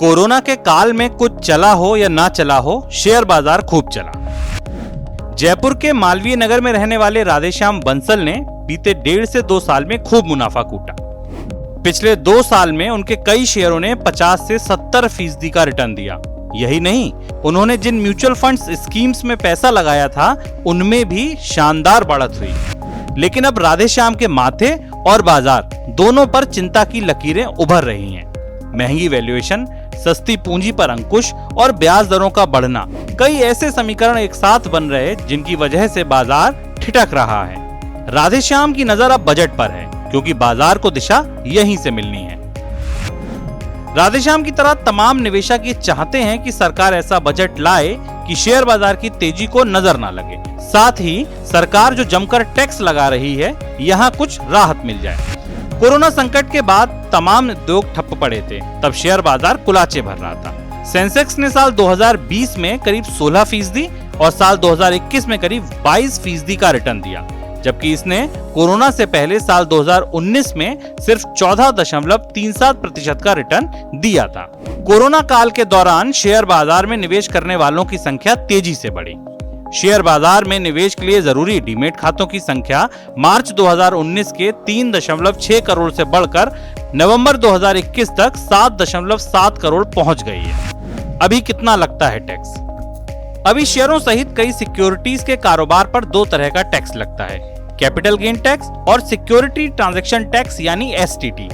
Corona के काल में कुछ चला हो या ना चला हो, शेयर बाजार खूब चला। जयपुर के मालवीय नगर में रहने वाले राधेश्याम बंसल ने बीते 1.5 से 2 साल में खूब मुनाफा कूटा। पिछले 2 साल में उनके कई शेयरों ने 50 से 70% का रिटर्न दिया। यही नहीं, उन्होंने जिन म्यूचुअल फंड्स स्कीम्स में पैसा लगाया था उनमें भी शानदार बढ़त हुई। लेकिन अब राधेश्याम के माथे और बाजार दोनों पर चिंता की लकीरें उभर रही हैं। महंगी वैल्यूएशन, सस्ती पूंजी पर अंकुश और ब्याज दरों का बढ़ना, कई ऐसे समीकरण एक साथ बन रहे जिनकी वजह से बाजार ठिठक रहा है। राधेश्याम की नजर अब बजट पर है, क्योंकि बाजार को दिशा यहीं से मिलनी है। राधेश्याम की तरह तमाम निवेशक ये चाहते हैं कि सरकार ऐसा बजट लाए कि शेयर बाजार की तेजी को नजर ना लगे। साथ ही सरकार जो जमकर टैक्स लगा रही है, यहाँ कुछ राहत मिल जाए। कोरोना संकट के बाद तमाम उद्योग ठप पड़े थे, तब शेयर बाजार कुलाचे भर रहा था। सेंसेक्स ने साल 2020 में करीब 16% और साल 2021 में करीब 22% का रिटर्न दिया, जबकि इसने कोरोना से पहले साल 2019 में सिर्फ 14.37% का रिटर्न दिया था। कोरोना काल के दौरान शेयर बाजार में निवेश करने वालों की संख्या तेजी से बढ़ी। शेयर बाजार में निवेश के लिए जरूरी डीमेट खातों की संख्या मार्च 2019 के 3.6 करोड़ से बढ़कर नवंबर 2021 तक 7.7 करोड़ पहुंच गई है। अभी कितना लगता है टैक्स? अभी शेयरों सहित कई सिक्योरिटीज के कारोबार पर 2 तरह का टैक्स लगता है, कैपिटल गेन टैक्स और सिक्योरिटी ट्रांजैक्शन टैक्स यानी STT।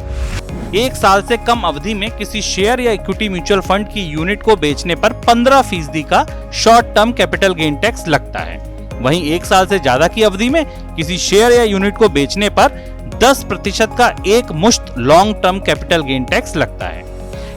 1 साल से कम अवधि में किसी शेयर या इक्विटी म्यूचुअल फंड की यूनिट को बेचने पर 15% का short term capital gain tax लगता है। वहीं 1 साल से ज्यादा की अवधि में किसी शेयर या यूनिट को बेचने पर 10% का एक मुश्त long term capital gain tax लगता है।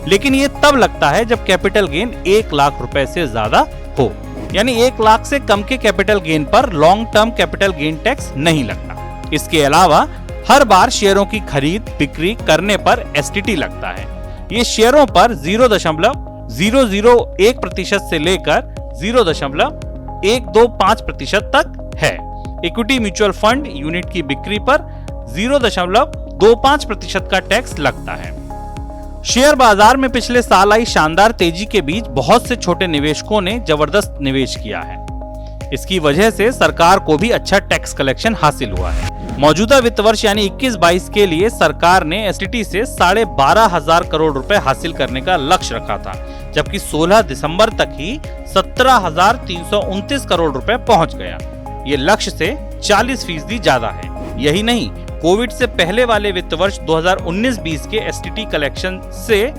लेकिन ये तब लगता है जब कैपिटल गेन 1 लाख रुपए से ज्यादा हो, यानी 1 लाख से कम के कैपिटल गेन पर long term capital gain tax नहीं लगता। इसके अलावा हर बार शेयरों की खरीद बिक्री करने पर STT लगता है। ये शेयरों पर 0.001% से लेकर 0.125% तक है। इक्विटी म्यूचुअल फंड यूनिट की बिक्री पर 0.25% का टैक्स लगता है। शेयर बाजार में पिछले साल आई शानदार तेजी के बीच बहुत से छोटे निवेशकों ने जबरदस्त निवेश किया है। इसकी वजह से सरकार को भी अच्छा टैक्स कलेक्शन हासिल हुआ है। मौजूदा वित्त वर्ष यानी 21-22 के लिए सरकार ने STT से 12,500 करोड़ रुपए हासिल करने का लक्ष्य रखा था, जबकि 16 दिसंबर तक ही 17,329 करोड़ रुपए पहुंच गया। ये लक्ष्य से 40% ज्यादा है। यही नहीं, कोविड से पहले वाले वित्त वर्ष 2019-20 के STT कलेक्शन से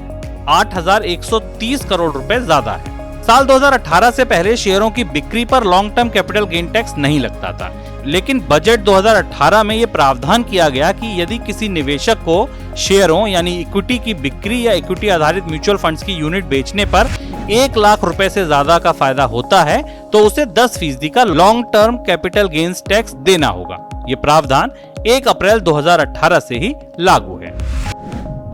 8,130 करोड़ रुपए ज्यादा है। साल 2018 से पहले शेयरों की बिक्री पर long term capital gain tax नहीं लगता था, लेकिन बजट 2018 में ये प्रावधान किया गया कि यदि किसी निवेशक को शेयरों यानी इक्विटी की बिक्री या इक्विटी आधारित म्यूचुअल फंड्स की यूनिट बेचने पर 1 लाख रुपए से ज्यादा का फायदा होता है तो उसे 10% का long term capital gains tax देना होगा। ये प्रावधान 1 अप्रैल 2018 से ही लागू है।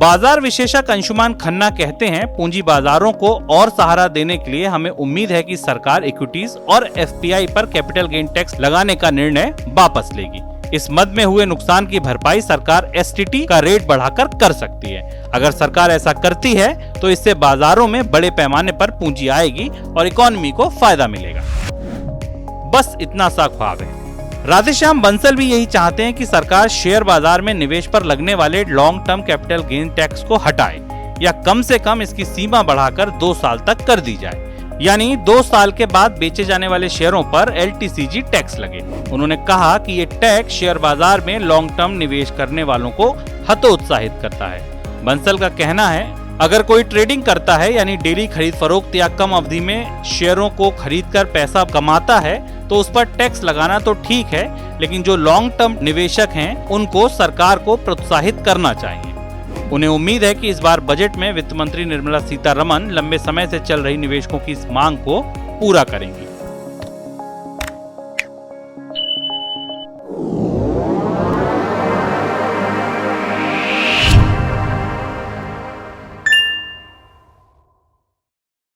बाजार विशेषज्ञ अंशुमान खन्ना कहते हैं, पूंजी बाजारों को और सहारा देने के लिए हमें उम्मीद है कि सरकार इक्विटीज और FPI पर कैपिटल गेन टैक्स लगाने का निर्णय वापस लेगी। इस मद में हुए नुकसान की भरपाई सरकार STT का रेट बढ़ाकर कर सकती है। अगर सरकार ऐसा करती है तो इससे बाजारों में बड़े पैमाने पर पूंजी आएगी और इकोनॉमी को फायदा मिलेगा। बस इतना सा ख्वाब है। राधेश्याम बंसल भी यही चाहते हैं कि सरकार शेयर बाजार में निवेश पर लगने वाले long term capital gain tax को हटाए या कम से कम इसकी सीमा बढ़ाकर 2 साल तक कर दी जाए, यानी 2 साल के बाद बेचे जाने वाले शेयरों पर LTCG टैक्स लगे। उन्होंने कहा कि ये टैक्स शेयर बाजार में लॉन्ग टर्म निवेश करने वालों को हतोत्साहित करता है। बंसल का कहना है, अगर कोई ट्रेडिंग करता है यानी डेली खरीद फरोख्त या कम अवधि में शेयरों को खरीदकर पैसा कमाता है तो उस पर टैक्स लगाना तो ठीक है, लेकिन जो लॉन्ग टर्म निवेशक हैं उनको सरकार को प्रोत्साहित करना चाहिए। उन्हें उम्मीद है कि इस बार बजट में वित्त मंत्री निर्मला सीतारमण लंबे समय से चल रही निवेशकों की इस मांग को पूरा करेंगी।